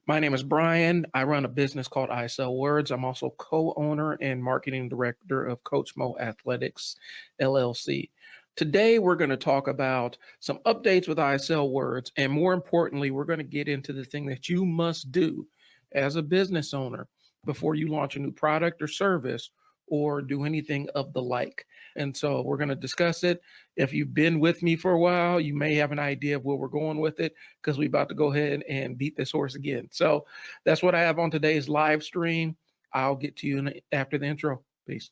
My name is Brian. I run a business called I Sell Words. I'm also co-owner and marketing director of Coach Mo Athletics, LLC. Today, we're going to talk about some updates with I Sell Words. And more importantly, we're going to get into the thing that you must do as a business owner before you launch a new product or service or do anything of the like. And so we're going to discuss it. If you've been with me for a while, you may have an idea of where we're going with it because we're about to go ahead and beat this horse again. So that's what I have on today's live stream. I'll get to you after the intro. Peace.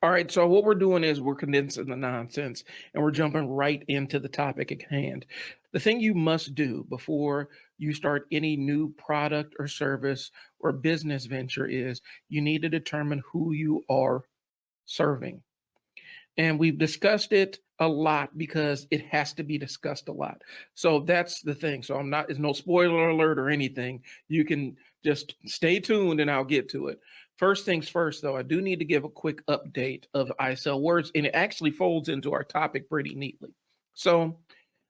All right, so what we're doing is we're condensing the nonsense and we're jumping right into the topic at hand. The thing you must do before you start any new product or service or business venture is you need to determine who you are serving. And we've discussed it a lot because it has to be discussed a lot. So that's the thing. So there's no spoiler alert or anything. You can just stay tuned and I'll get to it. First things first, though, I do need to give a quick update of I Sell Words, and it actually folds into our topic pretty neatly. So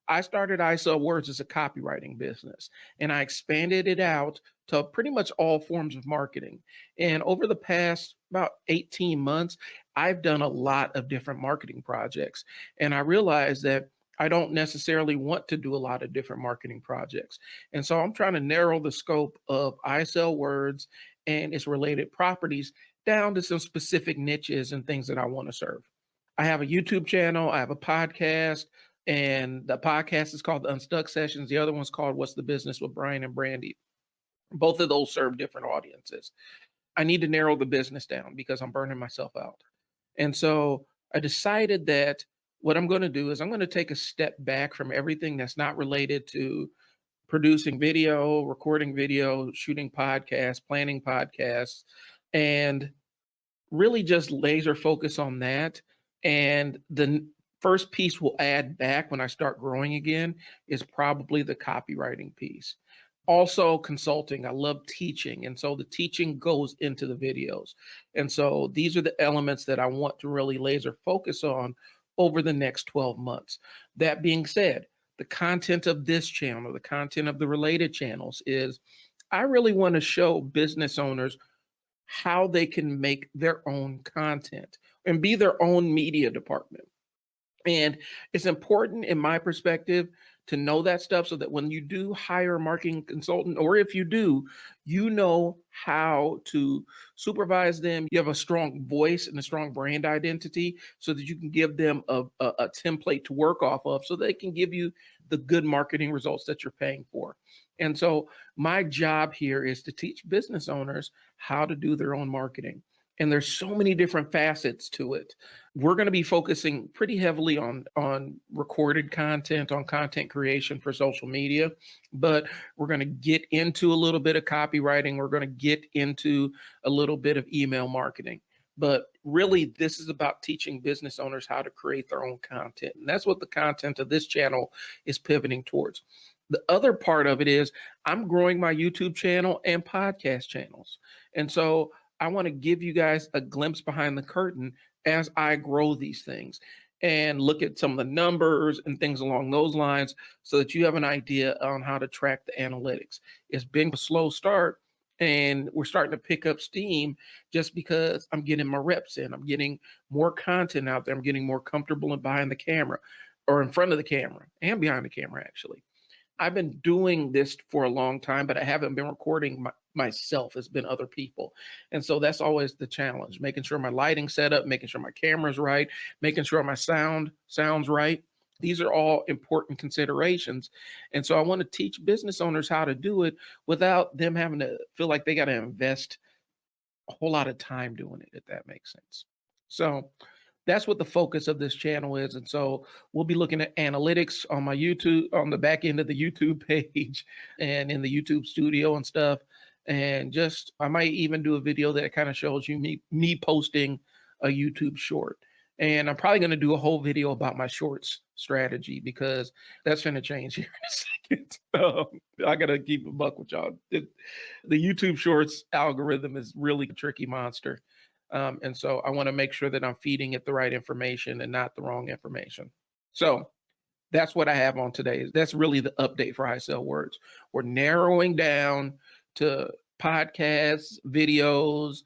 I started I Sell Words as a copywriting business, and I expanded it out to pretty much all forms of marketing. And over the past about 18 months, I've done a lot of different marketing projects. And I realized that I don't necessarily want to do a lot of different marketing projects. And so I'm trying to narrow the scope of I Sell Words and its related properties down to some specific niches and things that I want to serve. I have a YouTube channel, I have a podcast, and the podcast is called the Unstuck Sessions. The other one's called What's the Business with Brian and Brandy. Both of those serve different audiences. I need to narrow the business down because I'm burning myself out. And so I decided that what I'm going to do is I'm going to take a step back from everything that's not related to producing video, recording video, shooting podcasts, planning podcasts, and really just laser focus on that. And the first piece we'll add back when I start growing again is probably the copywriting piece. Also consulting. I love teaching. And so the teaching goes into the videos. And so these are the elements that I want to really laser focus on over the next 12 months. That being said, the content of this channel, the content of the related channels is I really want to show business owners how they can make their own content and be their own media department. And it's important in my perspective to know that stuff so that when you do hire a marketing consultant, or if you do, you know how to supervise them. You have a strong voice and a strong brand identity so that you can give them a template to work off of so they can give you the good marketing results that you're paying for. And so my job here is to teach business owners how to do their own marketing. And there's so many different facets to it. We're going to be focusing pretty heavily on recorded content, on content creation for social media, but we're going to get into a little bit of copywriting. We're going to get into a little bit of email marketing. But really, this is about teaching business owners how to create their own content. And that's what the content of this channel is pivoting towards. The other part of it is I'm growing my YouTube channel and podcast channels. And so I want to give you guys a glimpse behind the curtain as I grow these things and look at some of the numbers and things along those lines so that you have an idea on how to track the analytics. It's been a slow start and we're starting to pick up steam just because I'm getting my reps in. I'm getting more content out there. I'm getting more comfortable behind the camera or in front of the camera and behind the camera, actually. I've been doing this for a long time, but I haven't been recording myself. It's been other people. And so that's always the challenge, making sure my lighting's set up, making sure my camera's right, making sure my sound sounds right. These are all important considerations. And so I want to teach business owners how to do it without them having to feel like they got to invest a whole lot of time doing it, if that makes sense. So that's what the focus of this channel is. And so we'll be looking at analytics on my YouTube, on the back end of the YouTube page and in the YouTube studio and stuff. And just, I might even do a video that kind of shows you me posting a YouTube short. And I'm probably going to do a whole video about my shorts strategy because that's going to change here in a second. I got to keep a buck with y'all. The YouTube shorts algorithm is really a tricky monster. And so I want to make sure that I'm feeding it the right information and not the wrong information. So that's what I have on today. That's really the update for I Sell Words. We're narrowing down to podcasts, videos,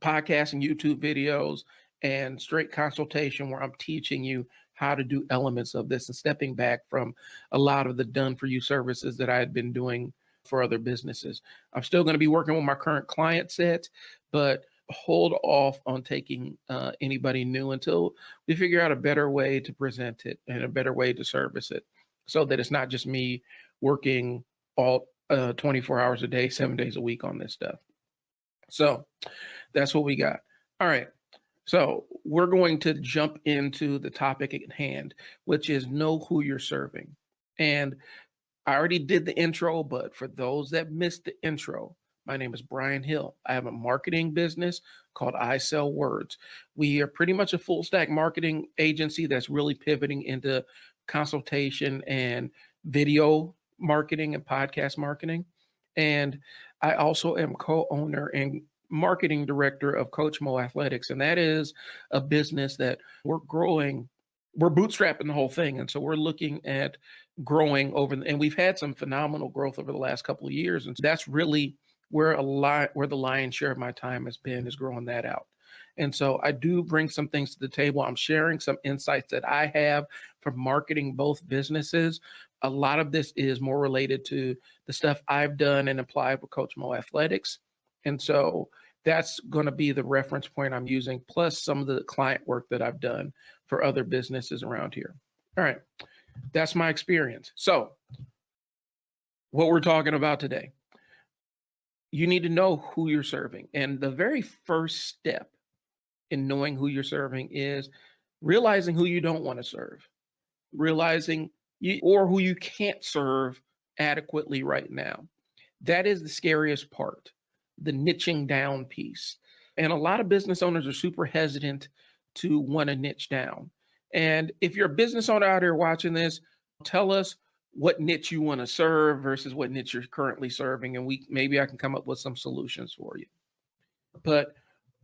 podcasts and YouTube videos, and straight consultation where I'm teaching you how to do elements of this and stepping back from a lot of the done for you services that I had been doing for other businesses. I'm still going to be working with my current client set, but hold off on taking anybody new until we figure out a better way to present it and a better way to service it so that it's not just me working all 24 hours a day, 7 days a week on this stuff. So that's what we got. All right. So we're going to jump into the topic at hand, which is know who you're serving. And I already did the intro, but for those that missed the intro, my name is Brian Hill. I have a marketing business called I Sell Words. We are pretty much a full stack marketing agency that's really pivoting into consultation and video marketing and podcast marketing. And I also am co-owner and marketing director of Coach Mo Athletics. And that is a business that we're growing. We're bootstrapping the whole thing. And so we're looking at growing and we've had some phenomenal growth over the last couple of years. And that's really where the lion's share of my time has been, is growing that out. And so I do bring some things to the table. I'm sharing some insights that I have from marketing both businesses. A lot of this is more related to the stuff I've done and applied with Coach Mo Athletics. And so that's going to be the reference point I'm using, plus some of the client work that I've done for other businesses around here. All right. That's my experience. So what we're talking about today, you need to know who you're serving. And the very first step in knowing who you're serving is realizing who you don't want to serve, realizing or who you can't serve adequately right now. That is the scariest part, the niching down piece. And a lot of business owners are super hesitant to want to niche down. And if you're a business owner out here watching this, tell us what niche you want to serve versus what niche you're currently serving. And maybe I can come up with some solutions for you. But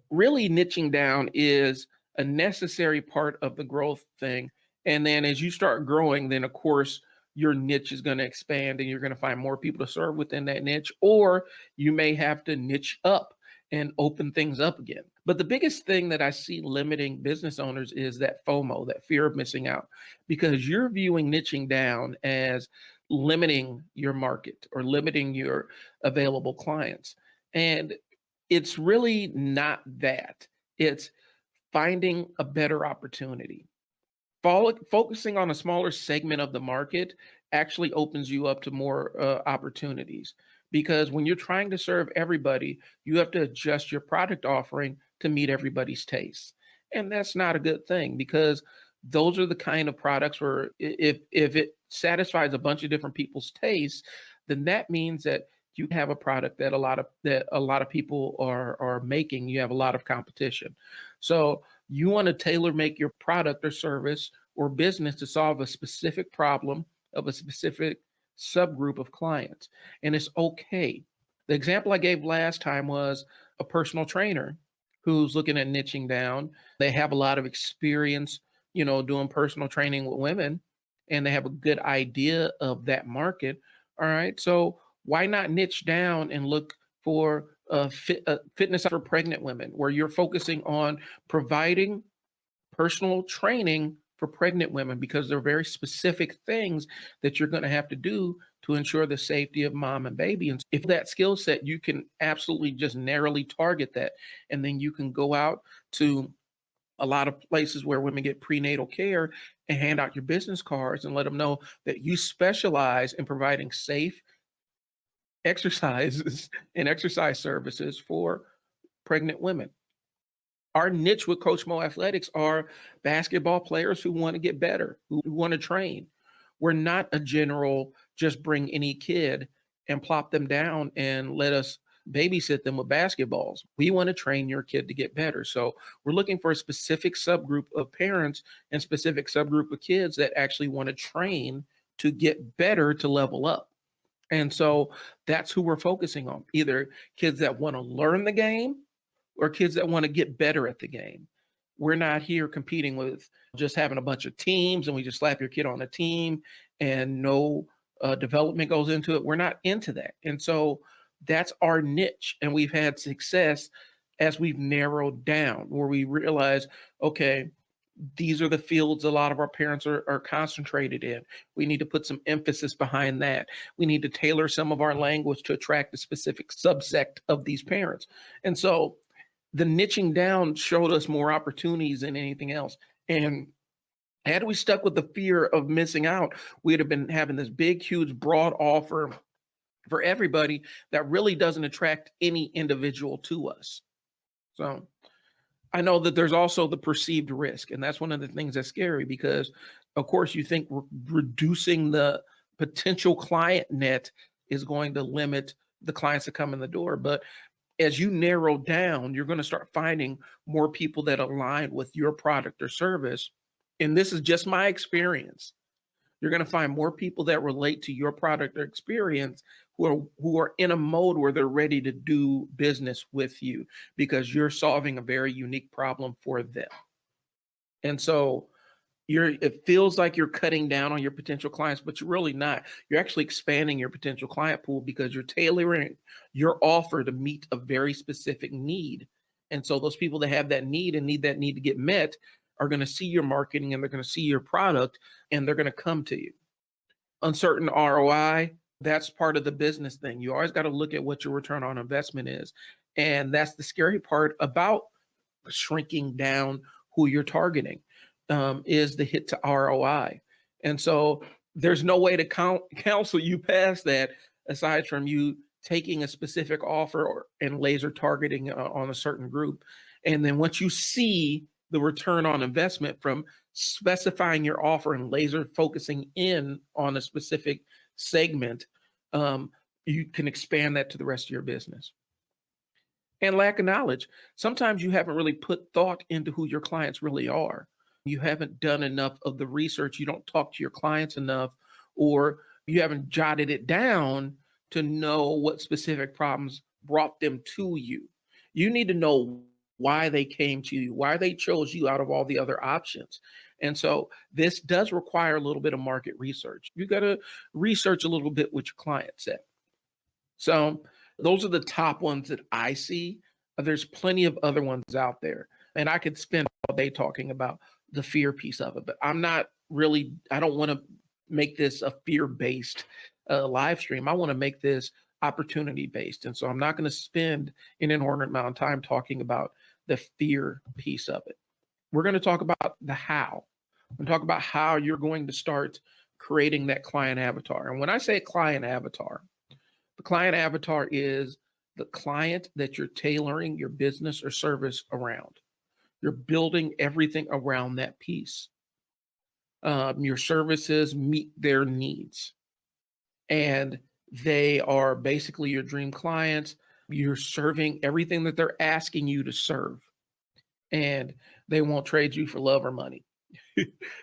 really niching down is a necessary part of the growth thing. And then as you start growing, then of course, your niche is going to expand and you're going to find more people to serve within that niche, or you may have to niche up and open things up again. But the biggest thing that I see limiting business owners is that FOMO, that fear of missing out, because you're viewing niching down as limiting your market or limiting your available clients. And it's really not that. It's finding a better opportunity. Focusing on a smaller segment of the market actually opens you up to more opportunities, because when you're trying to serve everybody, you have to adjust your product offering to meet everybody's tastes. And that's not a good thing, because those are the kind of products where if it satisfies a bunch of different people's tastes, then that means that you have a product that a lot of people are making. You have a lot of competition. So you want to tailor make your product or service or business to solve a specific problem of a specific subgroup of clients. And it's okay. The example I gave last time was a personal trainer who's looking at niching down. They have a lot of experience, doing personal training with women, and they have a good idea of that market. All right. So why not niche down and look for fitness for pregnant women, where you're focusing on providing personal training for pregnant women, because there are very specific things that you're going to have to do to ensure the safety of mom and baby. And if that skill set, you can absolutely just narrowly target that. And then you can go out to a lot of places where women get prenatal care and hand out your business cards and let them know that you specialize in providing safe exercises and exercise services for pregnant women. Our niche with Coach Mo Athletics are basketball players who want to get better, who want to train. We're not a general, just bring any kid and plop them down and let us babysit them with basketballs. We want to train your kid to get better. So we're looking for a specific subgroup of parents and specific subgroup of kids that actually want to train to get better, to level up. And so that's who we're focusing on, either kids that want to learn the game or kids that want to get better at the game. We're not here competing with just having a bunch of teams and we just slap your kid on a team and no development goes into it. We're not into that. And so that's our niche. And we've had success as we've narrowed down, where we realize, okay, these are the fields a lot of our parents are concentrated in. We need to put some emphasis behind that. We need to tailor some of our language to attract a specific subsect of these parents. And so the niching down showed us more opportunities than anything else. And had we stuck with the fear of missing out, we'd have been having this big, huge, broad offer for everybody that really doesn't attract any individual to us. So I know that there's also the perceived risk, and that's one of the things that's scary because, of course, you think reducing the potential client net is going to limit the clients that come in the door. But as you narrow down, you're going to start finding more people that align with your product or service. And this is just my experience. You're going to find more people that relate to your product or experience who are in a mode where they're ready to do business with you because you're solving a very unique problem for them. And so it feels like you're cutting down on your potential clients, but you're really not. You're actually expanding your potential client pool because you're tailoring your offer to meet a very specific need. And so those people that have that need and need that need to get met are going to see your marketing and they're going to see your product and they're going to come to you. Uncertain ROI, that's part of the business thing. You always got to look at what your return on investment is. And that's the scary part about shrinking down who you're targeting, is the hit to ROI. And so there's no way to counsel you past that aside from you taking a specific offer and laser targeting on a certain group. And then once you see the return on investment from specifying your offer and laser focusing in on a specific segment, you can expand that to the rest of your business. And lack of knowledge. Sometimes you haven't really put thought into who your clients really are. You haven't done enough of the research. You don't talk to your clients enough, or you haven't jotted it down to know what specific problems brought them to you. You need to know why they came to you, why they chose you out of all the other options. And so this does require a little bit of market research. You got to research a little bit what your client said. So those are the top ones that I see. There's plenty of other ones out there. And I could spend all day talking about the fear piece of it, but I don't want to make this a fear-based live stream. I want to make this opportunity-based. And so I'm not going to spend an inordinate amount of time talking about the fear piece of it. We're going to talk about the how. We're going to talk about how you're going to start creating that client avatar. And when I say client avatar, the client avatar is the client that you're tailoring your business or service around. You're building everything around that piece. Your services meet their needs. And they are basically your dream clients. You're serving everything that they're asking you to serve. And they won't trade you for love or money.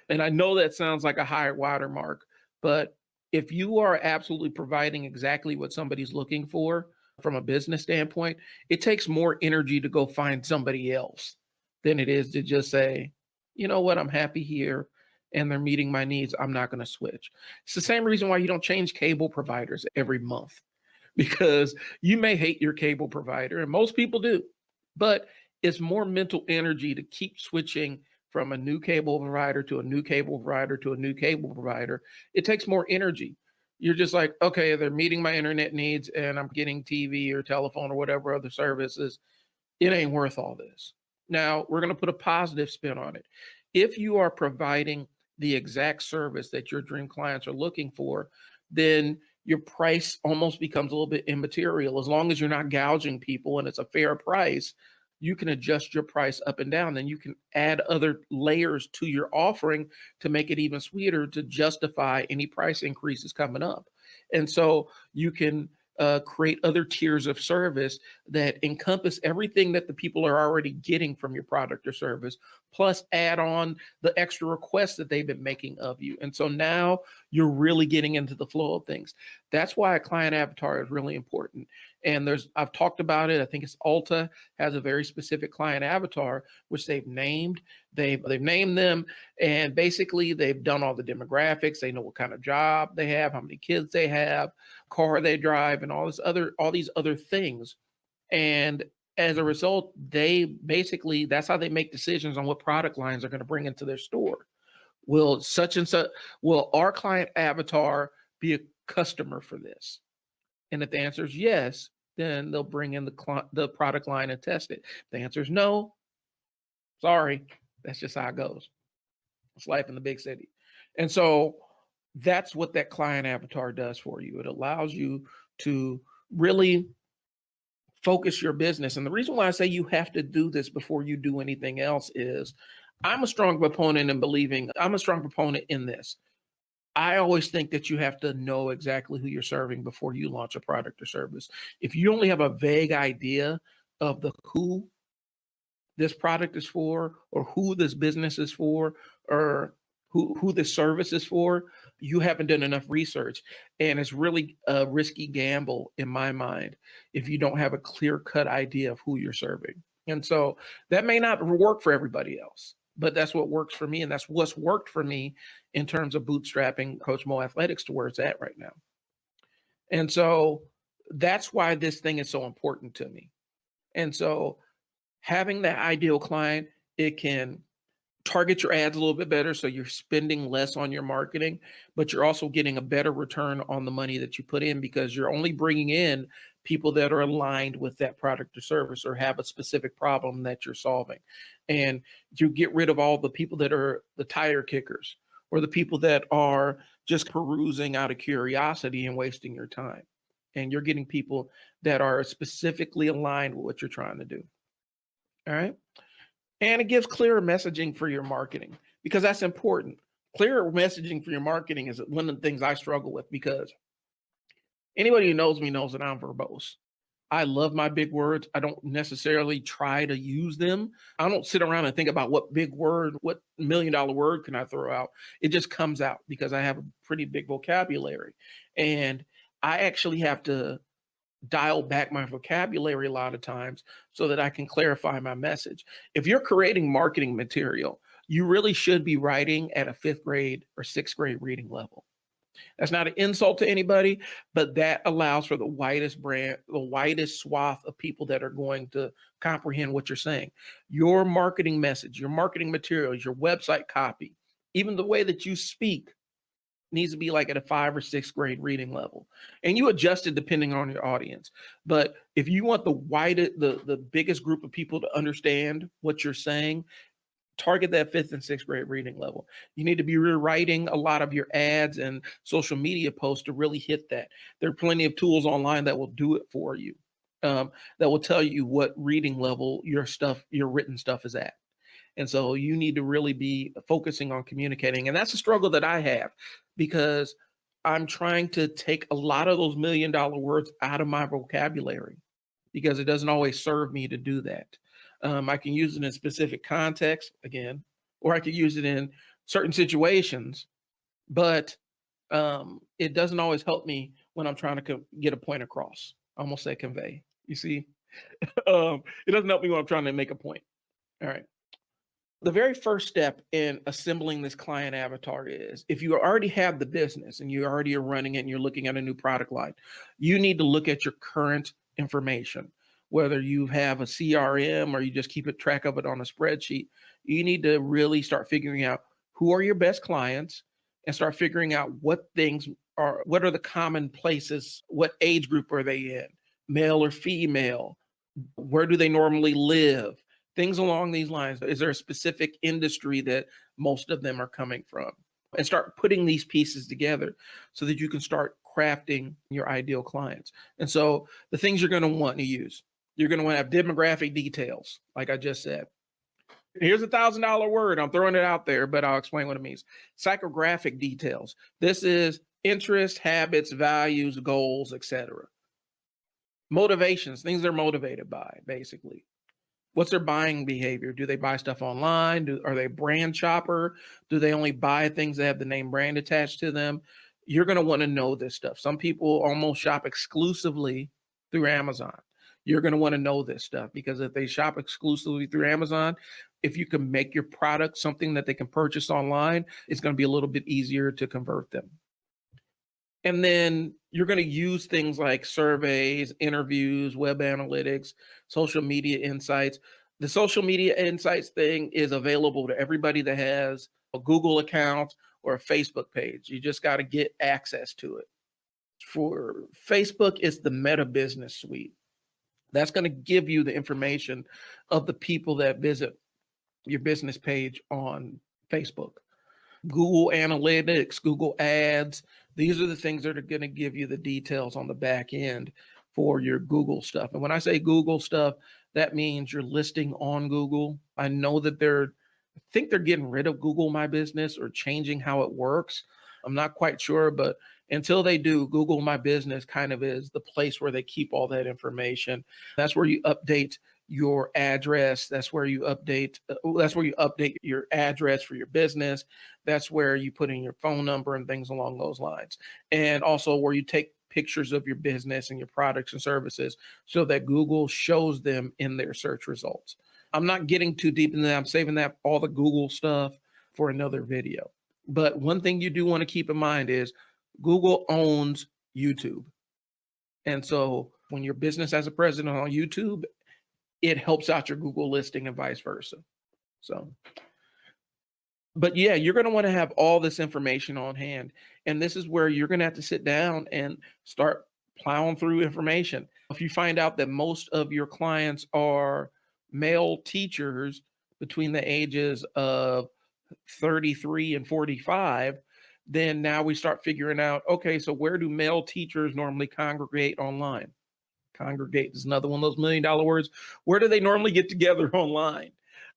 And I know that sounds like a high watermark, but if you are absolutely providing exactly what somebody's looking for from a business standpoint, it takes more energy to go find somebody else than it is to just say, you know what, I'm happy here and they're meeting my needs. I'm not going to switch. It's the same reason why you don't change cable providers every month, because you may hate your cable provider, and most people do, but it's more mental energy to keep switching from a new cable provider to a new cable provider to a new cable provider. It takes more energy. You're just like, okay, they're meeting my internet needs and I'm getting TV or telephone or whatever other services. It ain't worth all this. Now, we're going to put a positive spin on it. If you are providing the exact service that your dream clients are looking for, then your price almost becomes a little bit immaterial. As long as you're not gouging people and it's a fair price, you can adjust your price up and down. Then you can add other layers to your offering to make it even sweeter to justify any price increases coming up. And so you can create other tiers of service that encompass everything that the people are already getting from your product or service, plus add on the extra requests that they've been making of you. And so now you're really getting into the flow of things. That's why a client avatar is really important. And I've talked about it. I think it's Ulta has a very specific client avatar, which they've named. They've named them, and basically they've done all the demographics. They know what kind of job they have, how many kids they have, car they drive, and all these other things. And as a result, that's how they make decisions on what product lines they're going to bring into their store. Will such and such, will our client avatar be a customer for this? And if the answer is yes, then they'll bring in the product line and test it. If the answer is no, sorry, that's just how it goes. It's life in the big city. And so that's what that client avatar does for you. It allows you to really focus your business. And the reason why I say you have to do this before you do anything else is I'm a strong proponent in this. I always think that you have to know exactly who you're serving before you launch a product or service. If you only have a vague idea of the who this product is for, or who this business is for, or who this service is for, you haven't done enough research. And it's really a risky gamble in my mind if you don't have a clear-cut idea of who you're serving. And so that may not work for everybody else, but that's what works for me. And that's what's worked for me in terms of bootstrapping Coach Mo Athletics to where it's at right now. And so that's why this thing is so important to me. And so having that ideal client, it can target your ads a little bit better, so you're spending less on your marketing, but you're also getting a better return on the money that you put in, because you're only bringing in people that are aligned with that product or service or have a specific problem that you're solving. And you get rid of all the people that are the tire kickers or the people that are just perusing out of curiosity and wasting your time. And you're getting people that are specifically aligned with what you're trying to do. All right. And it gives clearer messaging for your marketing, because that's important. Clearer messaging for your marketing is one of the things I struggle with, because anybody who knows me knows that I'm verbose. I love my big words. I don't necessarily try to use them. I don't sit around and think about what $1 million word can I throw out. It just comes out because I have a pretty big vocabulary. And I actually have to dial back my vocabulary a lot of times so that I can clarify my message. If you're creating marketing material, you really should be writing at a 5th grade or 6th grade reading level. That's not an insult to anybody, but that allows for the widest swath of people that are going to comprehend what you're saying. Your marketing message, your marketing materials, your website copy, even the way that you speak needs to be like at a 5th or 6th grade reading level. And you adjust it depending on your audience. But if you want the biggest group of people to understand what you're saying, target that 5th and 6th grade reading level. You need to be rewriting a lot of your ads and social media posts to really hit that. There are plenty of tools online that will do it for you, that will tell you what reading level your written stuff is at. And so you need to really be focusing on communicating. And that's a struggle that I have, because I'm trying to take a lot of those $1 million words out of my vocabulary, because it doesn't always serve me to do that. I can use it in specific context again, or I could use it in certain situations, but it doesn't always help me when I'm trying to get a point across. I almost say convey, you see? It doesn't help me when I'm trying to make a point. All right. The very first step in assembling this client avatar is, if you already have the business and you already are running it and you're looking at a new product line, you need to look at your current information. Whether you have a CRM or you just keep track of it on a spreadsheet, you need to really start figuring out who are your best clients and start figuring out what are the common places, what age group are they in, male or female, where do they normally live? Things along these lines. Is there a specific industry that most of them are coming from? And start putting these pieces together so that you can start crafting your ideal clients. And so the things you're going to want to use, you're going to want to have demographic details, like I just said. Here's $1,000 word. I'm throwing it out there, but I'll explain what it means. Psychographic details. This is interest, habits, values, goals, etc. Motivations, things they're motivated by, basically. What's their buying behavior? Do they buy stuff online? Are they a brand shopper? Do they only buy things that have the name brand attached to them? You're going to want to know this stuff. Some people almost shop exclusively through Amazon. You're going to want to know this stuff because if they shop exclusively through Amazon, if you can make your product something that they can purchase online, it's going to be a little bit easier to convert them. And then you're going to use things like surveys, interviews, web analytics, social media insights. The social media insights thing is available to everybody that has a Google account or a Facebook page. You just got to get access to it. For Facebook, it's the Meta Business Suite. That's going to give you the information of the people that visit your business page on Facebook. Google Analytics, Google Ads. These are the things that are going to give you the details on the back end for your Google stuff. And when I say Google stuff, that means you're listing on Google. I know that I think they're getting rid of Google My Business or changing how it works. I'm not quite sure, but until they do, Google My Business kind of is the place where they keep all that information. That's where you update your address. That's where you update your address for your business. That's where you put in your phone number and things along those lines. And also where you take pictures of your business and your products and services so that Google shows them in their search results. I'm not getting too deep into that. I'm saving that all the Google stuff for another video. But one thing you do want to keep in mind is Google owns YouTube. And so when your business has a presence on YouTube, it helps out your Google listing and vice versa. So, but yeah, you're going to want to have all this information on hand. And this is where you're going to have to sit down and start plowing through information. If you find out that most of your clients are male teachers between the ages of 33 and 45, then now we start figuring out, okay, so where do male teachers normally congregate online? Congregate is another one of those $1 million words. Where do they normally get together online?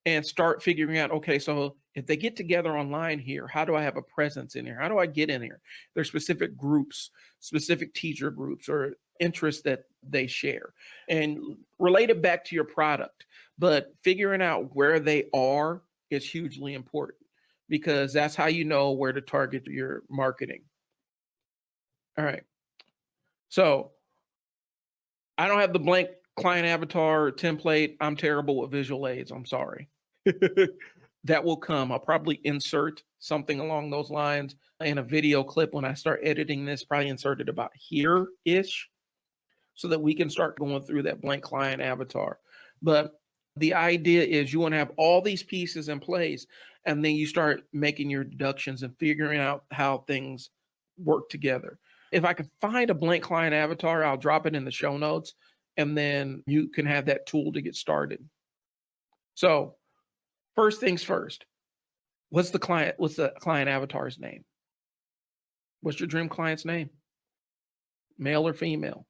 And start figuring out, okay, so if they get together online here, how do I have a presence in here? How do I get in here? There's specific groups, specific teacher groups or interests that they share and relate it back to your product. But figuring out where they are is hugely important because that's how you know where to target your marketing. All right. So I don't have the blank client avatar template. I'm terrible with visual aids. I'm sorry. That will come. I'll probably insert something along those lines in a video clip when I start editing this, probably insert it about here-ish so that we can start going through that blank client avatar. But the idea is you want to have all these pieces in place and then you start making your deductions and figuring out how things work together. If I can find a blank client avatar, I'll drop it in the show notes and then you can have that tool to get started. So first things first, what's the client avatar's name? What's your dream client's name? Male or female?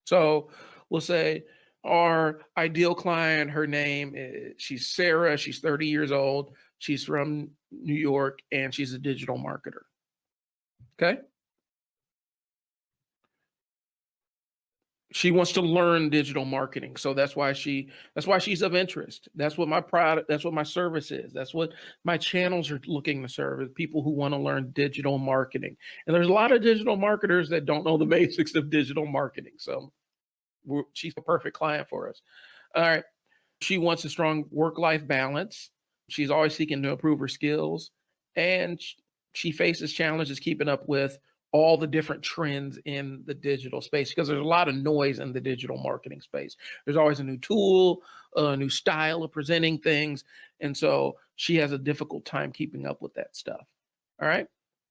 So we'll say our ideal client, her name is, she's Sarah, she's 30 years old, she's from New York, and she's a digital marketer. Okay. She wants to learn digital marketing. So that's why she's of interest. That's what my product, that's what my service is. That's what my channels are looking to serve, is people who want to learn digital marketing. And there's a lot of digital marketers that don't know the basics of digital marketing. So she's a perfect client for us. All right. She wants a strong work-life balance. She's always seeking to improve her skills. And she faces challenges keeping up with all the different trends in the digital space because there's a lot of noise in the digital marketing space. There's always a new tool, a new style of presenting things. And so she has a difficult time keeping up with that stuff. All right.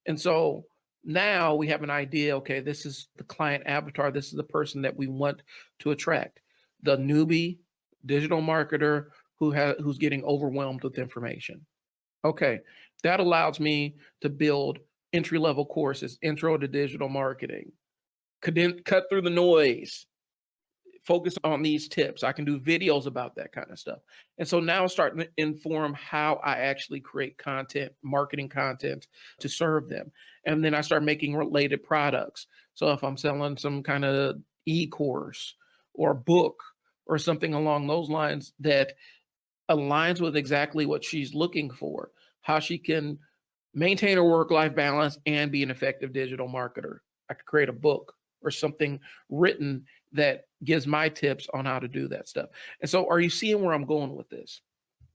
And so now we have an idea, okay, this is the client avatar. This is the person that we want to attract. The newbie digital marketer who's getting overwhelmed with information. Okay, that allows me to build entry-level courses, intro to digital marketing, cut through the noise, focus on these tips. I can do videos about that kind of stuff. And so now I'm starting to inform how I actually create content, marketing content to serve them. And then I start making related products. So if I'm selling some kind of e-course or book or something along those lines that aligns with exactly what she's looking for, how she can maintain a work-life balance and be an effective digital marketer. I could create a book or something written that gives my tips on how to do that stuff. And so are you seeing where I'm going with this?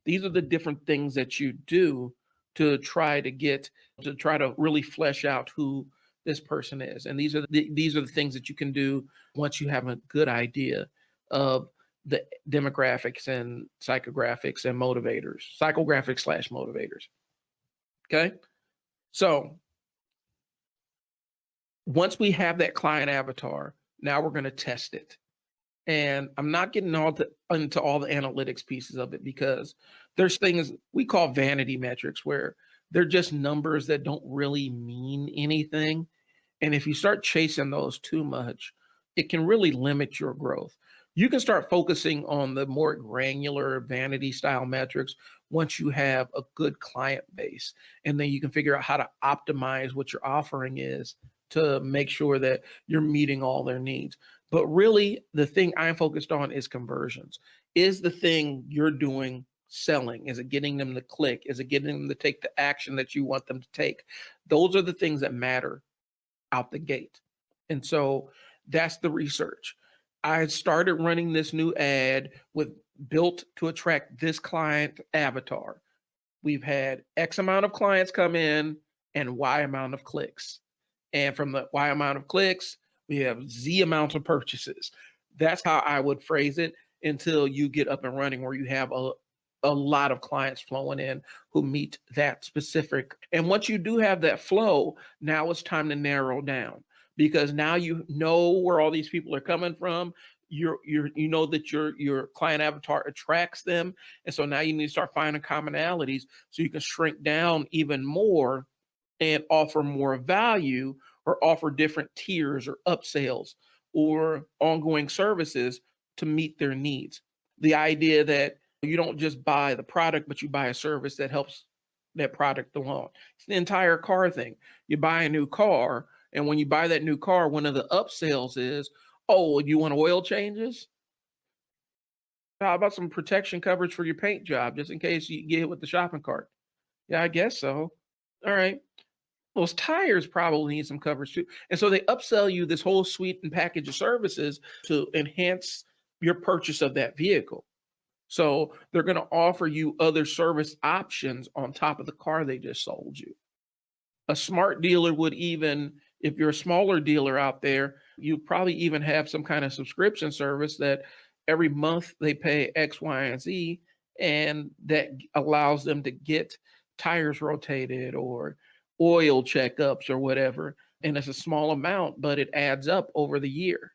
These are the different things that you do to try to really flesh out who this person is. And these are the things that you can do once you have a good idea of the demographics and psychographics and motivators, psychographics slash motivators. Okay. So once we have that client avatar, now we're going to test it. And I'm not getting into all the analytics pieces of it because there's things we call vanity metrics where they're just numbers that don't really mean anything. And if you start chasing those too much, it can really limit your growth. You can start focusing on the more granular vanity style metrics once you have a good client base. And then you can figure out how to optimize what your offering is to make sure that you're meeting all their needs. But really, the thing I'm focused on is conversions. Is the thing you're doing selling? Is it getting them to click? Is it getting them to take the action that you want them to take? Those are the things that matter out the gate. And so that's the research. I started running this new ad with built to attract this client avatar. We've had X amount of clients come in and Y amount of clicks. And from the Y amount of clicks, we have Z amount of purchases. That's how I would phrase it until you get up and running where you have a lot of clients flowing in who meet that specific. And once you do have that flow, now it's time to narrow down because now you know where all these people are coming from. You know that your client avatar attracts them. And so now you need to start finding commonalities so you can shrink down even more and offer more value or offer different tiers or upsells or ongoing services to meet their needs. The idea that you don't just buy the product, but you buy a service that helps that product along. It's the entire car thing. You buy a new car, and when you buy that new car, one of the upsells is, oh, you want oil changes? How about some protection coverage for your paint job, just in case you get hit with the shopping cart? Yeah, I guess so. All right. Those tires probably need some coverage too. And so they upsell you this whole suite and package of services to enhance your purchase of that vehicle. So they're going to offer you other service options on top of the car they just sold you. A smart dealer would even, if you're a smaller dealer out there, you probably even have some kind of subscription service that every month they pay X, Y, and Z, and that allows them to get tires rotated or oil checkups or whatever. And it's a small amount, but it adds up over the year.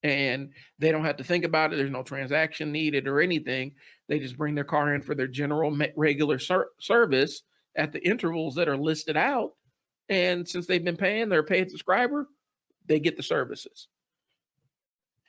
And they don't have to think about it. There's no transaction needed or anything. They just bring their car in for their general regular service at the intervals that are listed out. And since they've been paying, they're a paid subscriber, they get the services.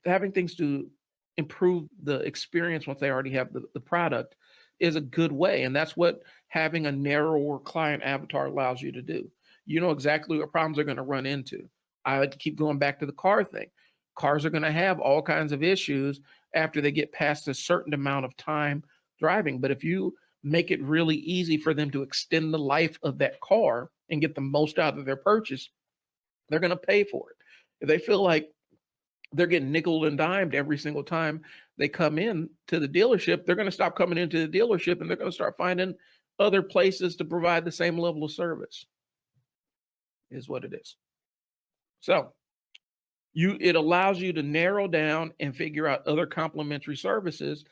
Having things to improve the experience once they already have the product is a good way. And that's what having a narrower client avatar allows you to do. You know exactly what problems they're going to run into. I would keep going back to the car thing. Cars are going to have all kinds of issues after they get past a certain amount of time driving. But if you make it really easy for them to extend the life of that car and get the most out of their purchase, they're going to pay for it. If they feel like they're getting nickel and dimed every single time they come in to the dealership, they're going to stop coming into the dealership and they're going to start finding other places to provide the same level of service, is what it is. So it allows you to narrow down and figure out other complementary services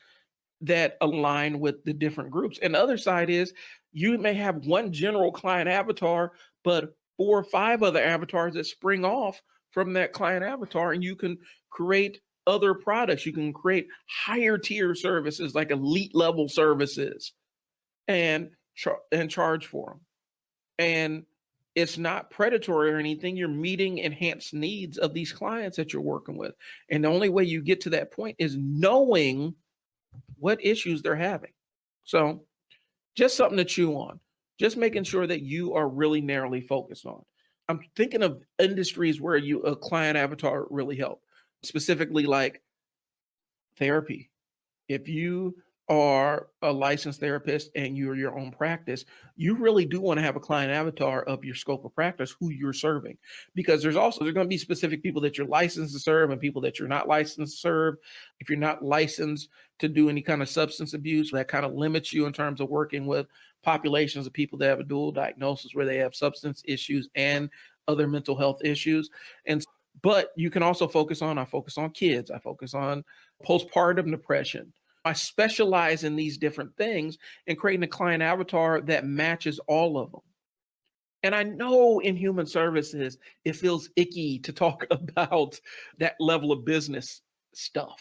that align with the different groups. And the other side is you may have one general client avatar, but 4 or 5 other avatars that spring off from that client avatar, and you can create other products. You can create higher tier services like elite level services and charge for them. And it's not predatory or anything. You're meeting enhanced needs of these clients that you're working with. And the only way you get to that point is knowing what issues they're having. So just something to chew on, just making sure that you are really narrowly focused on. I'm thinking of industries where a client avatar really help. specifically like therapy. If you are a licensed therapist and you're your own practice, you really do want to have a client avatar of your scope of practice, who you're serving. Because there's going to be specific people that you're licensed to serve and people that you're not licensed to serve. If you're not licensed to do any kind of substance abuse, that kind of limits you in terms of working with populations of people that have a dual diagnosis where they have substance issues and other mental health issues. And but you can also I focus on kids, I focus on postpartum depression. I specialize in these different things and creating a client avatar that matches all of them. And I know in human services, it feels icky to talk about that level of business stuff.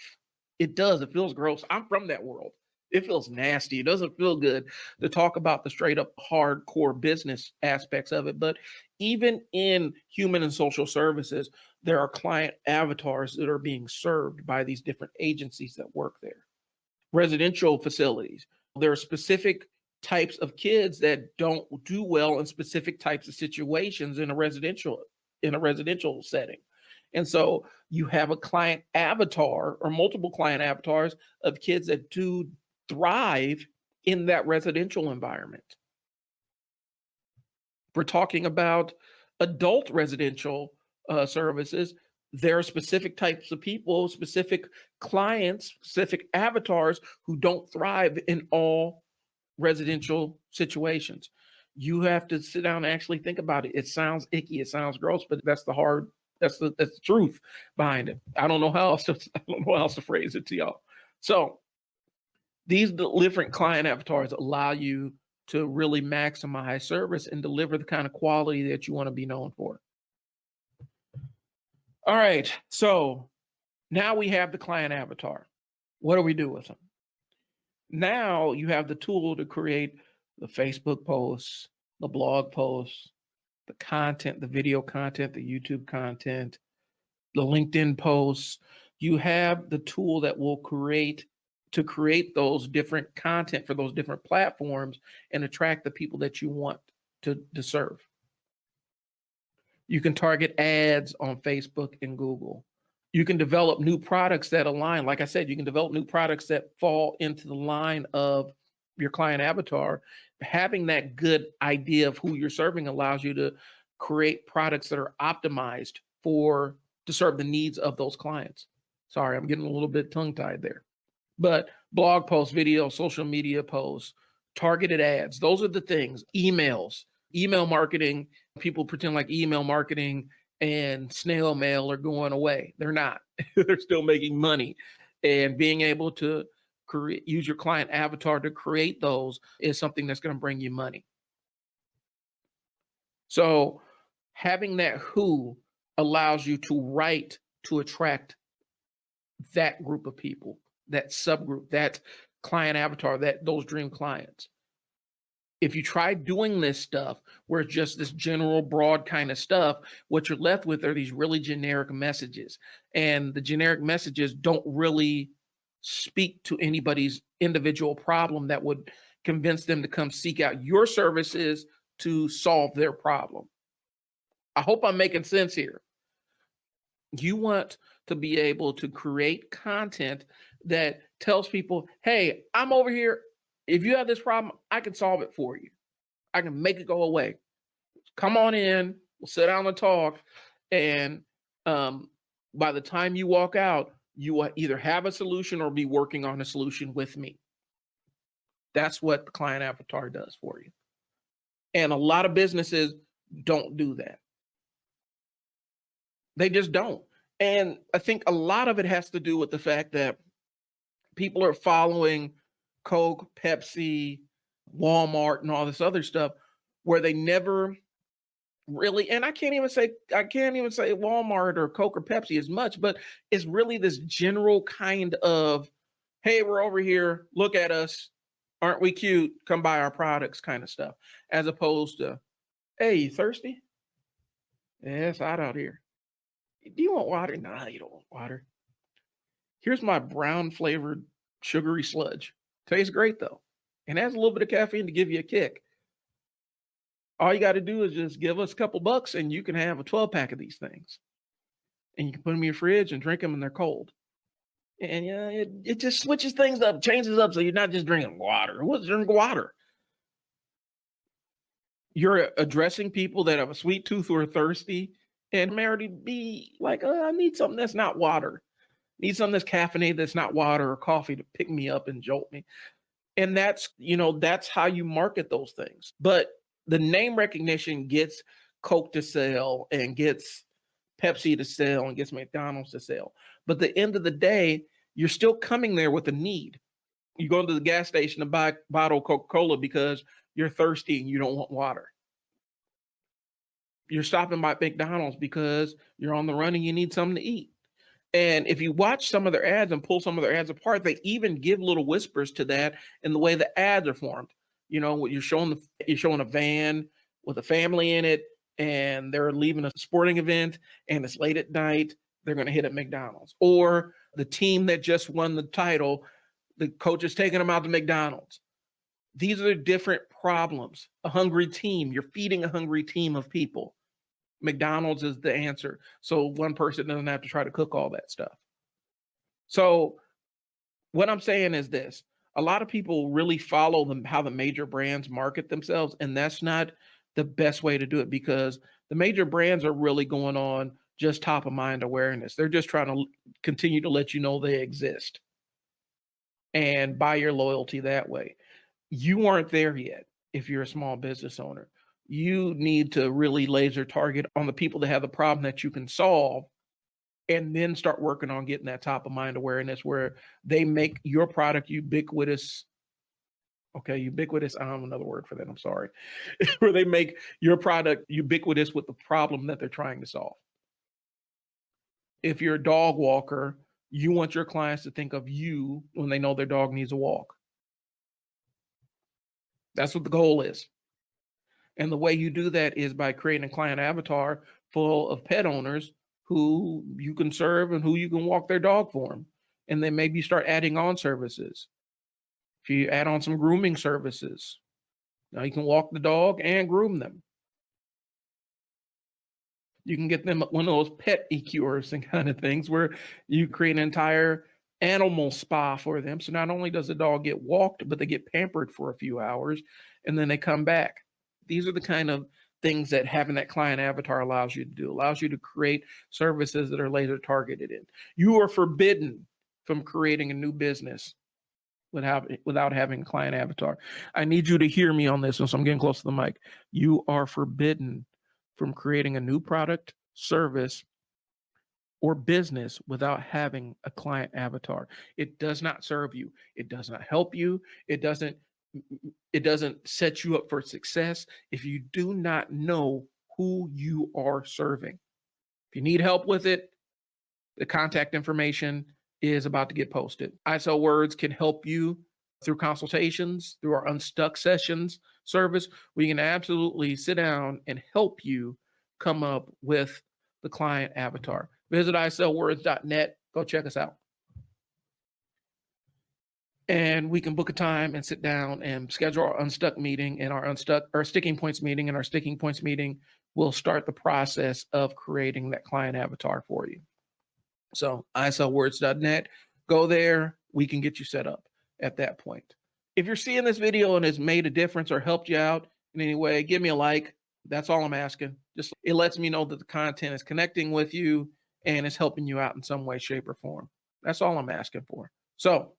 It does. It feels gross. I'm from that world. It feels nasty. It doesn't feel good to talk about the straight up hardcore business aspects of it. But even in human and social services, there are client avatars that are being served by these different agencies that work there. Residential facilities, there are specific types of kids that don't do well in specific types of situations in a residential setting. And so you have a client avatar or multiple client avatars of kids that do thrive in that residential environment. We're talking about adult residential services. There are specific types of people, specific clients, specific avatars who don't thrive in all residential situations. You have to sit down and actually think about it. It sounds icky, it sounds gross, but that's the truth behind it. I don't know how else to phrase it to y'all. So these different client avatars allow you to really maximize service and deliver the kind of quality that you want to be known for. All right, so now we have the client avatar. What do we do with them? Now you have the tool to create the Facebook posts, the blog posts, the content, the video content, the YouTube content, the LinkedIn posts. You have the tool that will create those different content for those different platforms and attract the people that you want to serve. You can target ads on Facebook and Google. You can develop new products that align. Like I said, you can develop new products that fall into the line of your client avatar. Having that good idea of who you're serving allows you to create products that are optimized to serve the needs of those clients. Sorry, I'm getting a little bit tongue-tied there. But blog posts, video, social media posts, targeted ads, those are the things. Emails, email marketing. People pretend like email marketing and snail mail are going away. They're not. They're still making money. And being able to use your client avatar to create those is something that's going to bring you money. So having that who allows you to write to attract that group of people, that subgroup, that client avatar, those dream clients. If you try doing this stuff where it's just this general broad kind of stuff, what you're left with are these really generic messages. And the generic messages don't really speak to anybody's individual problem that would convince them to come seek out your services to solve their problem. I hope I'm making sense here. You want to be able to create content that tells people, hey, I'm over here. If you have this problem, I can solve it for you. I can make it go away. Come on in, we'll sit down and talk. And by the time you walk out, you will either have a solution or be working on a solution with me. That's what the client avatar does for you. And a lot of businesses don't do that. They just don't. And I think a lot of it has to do with the fact that people are following Coke, Pepsi, Walmart, and all this other stuff where they never really, and I can't even say Walmart or Coke or Pepsi as much, but it's really this general kind of, hey, we're over here, look at us, aren't we cute? Come buy our products kind of stuff, as opposed to, hey, you thirsty? Yeah, it's hot out here. Do you want water? Nah, you don't want water. Here's my brown flavored sugary sludge. Tastes great though, and has a little bit of caffeine to give you a kick. All you got to do is just give us a couple bucks and you can have a 12 pack of these things. and you can put them in your fridge and drink them and they're cold. And yeah, it just switches things up, changes up. So you're not just drinking water. Who wants to drink water? You're addressing people that have a sweet tooth or are thirsty and may already be like, I need something that's not water. Need something that's caffeinated that's not water or coffee to pick me up and jolt me. And that's how you market those things. But the name recognition gets Coke to sell and gets Pepsi to sell and gets McDonald's to sell. But at the end of the day, you're still coming there with a need. You go to the gas station to buy a bottle of Coca-Cola because you're thirsty and you don't want water. You're stopping by McDonald's because you're on the run and you need something to eat. And if you watch some of their ads and pull some of their ads apart, they even give little whispers to that in the way the ads are formed. You're showing a van with a family in it, and they're leaving a sporting event, and it's late at night. They're going to hit at McDonald's, or the team that just won the title, the coach is taking them out to McDonald's. These are different problems. A hungry team, you're feeding a hungry team of people. McDonald's is the answer. So one person doesn't have to try to cook all that stuff. So what I'm saying is this: a lot of people really follow how the major brands market themselves, and that's not the best way to do it, because the major brands are really going on just top of mind awareness. They're just trying to continue to let you know they exist and buy your loyalty that way. You aren't there yet if you're a small business owner. You need to really laser target on the people that have the problem that you can solve, and then start working on getting that top of mind awareness where they make your product ubiquitous. Okay, ubiquitous. I don't have another word for that. I'm sorry. Where they make your product ubiquitous with the problem that they're trying to solve. If you're a dog walker, you want your clients to think of you when they know their dog needs a walk. That's what the goal is. And the way you do that is by creating a client avatar full of pet owners who you can serve and who you can walk their dog for them. And then maybe start adding on services. If you add on some grooming services, now you can walk the dog and groom them. You can get them one of those pet EQers and kind of things where you create an entire animal spa for them. So not only does the dog get walked, but they get pampered for a few hours and then they come back. These are the kind of things that having that client avatar allows you to do, allows you to create services that are laser targeted in. You are forbidden from creating a new business without having a client avatar. I need you to hear me on this one, so I'm getting close to the mic. You are forbidden from creating a new product, service, or business without having a client avatar. It does not serve you. It does not help you. It doesn't set you up for success if you do not know who you are serving. If you need help with it, the contact information is about to get posted. ISO Words can help you through consultations, through our Unstuck sessions service. We can absolutely sit down and help you come up with the client avatar. Visit isellwords.net. Go check us out. And we can book a time and sit down and schedule our Unstuck meeting and our Sticking Points meeting. And our Sticking Points meeting will start the process of creating that client avatar for you. So isellwords.net, go there. We can get you set up at that point. If you're seeing this video and it's made a difference or helped you out in any way, give me a like. That's all I'm asking. Just it lets me know that the content is connecting with you and it's helping you out in some way, shape, or form. That's all I'm asking for. So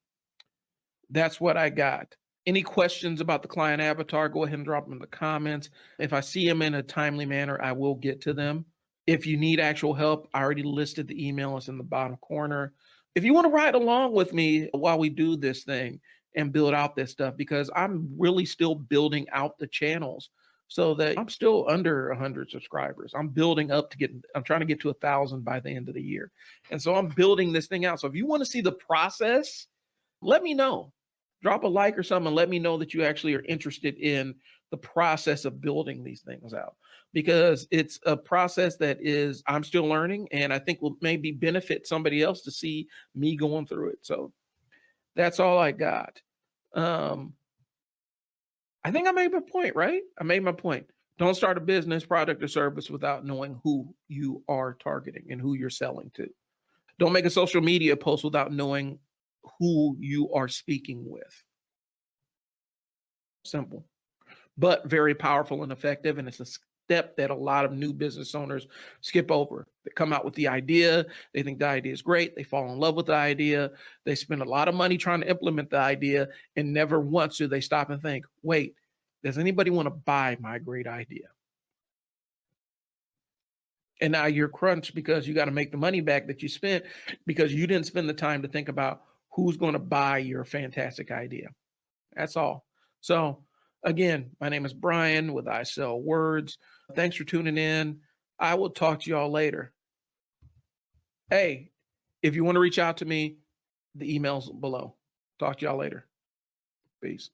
that's what I got. Any questions about the client avatar, go ahead and drop them in the comments. If I see them in a timely manner, I will get to them. If you need actual help, I already listed the email. It's in the bottom corner. If you want to ride along with me while we do this thing and build out this stuff, because I'm really still building out the channels so that I'm still under 100 subscribers. I'm building up I'm trying to get to 1,000 by the end of the year. And so I'm building this thing out. So if you want to see the process, let me know. Drop a like or something and let me know that you actually are interested in the process of building these things out, because it's a process that I'm still learning, and I think will maybe benefit somebody else to see me going through it. So that's all I got. I think I made my point, right? I made my point. Don't start a business, product, or service without knowing who you are targeting and who you're selling to. Don't make a social media post without knowing who you are speaking with. Simple, but very powerful and effective. And it's a step that a lot of new business owners skip over. They come out with the idea, they think the idea is great, they fall in love with the idea, they spend a lot of money trying to implement the idea, and never once do they stop and think, wait, does anybody want to buy my great idea? And now you're crunched because you got to make the money back that you spent because you didn't spend the time to think about who's going to buy your fantastic idea. That's all. So, again, my name is Brian with I Sell Words. Thanks for tuning in. I will talk to y'all later. Hey, if you want to reach out to me, the email's below. Talk to y'all later. Peace.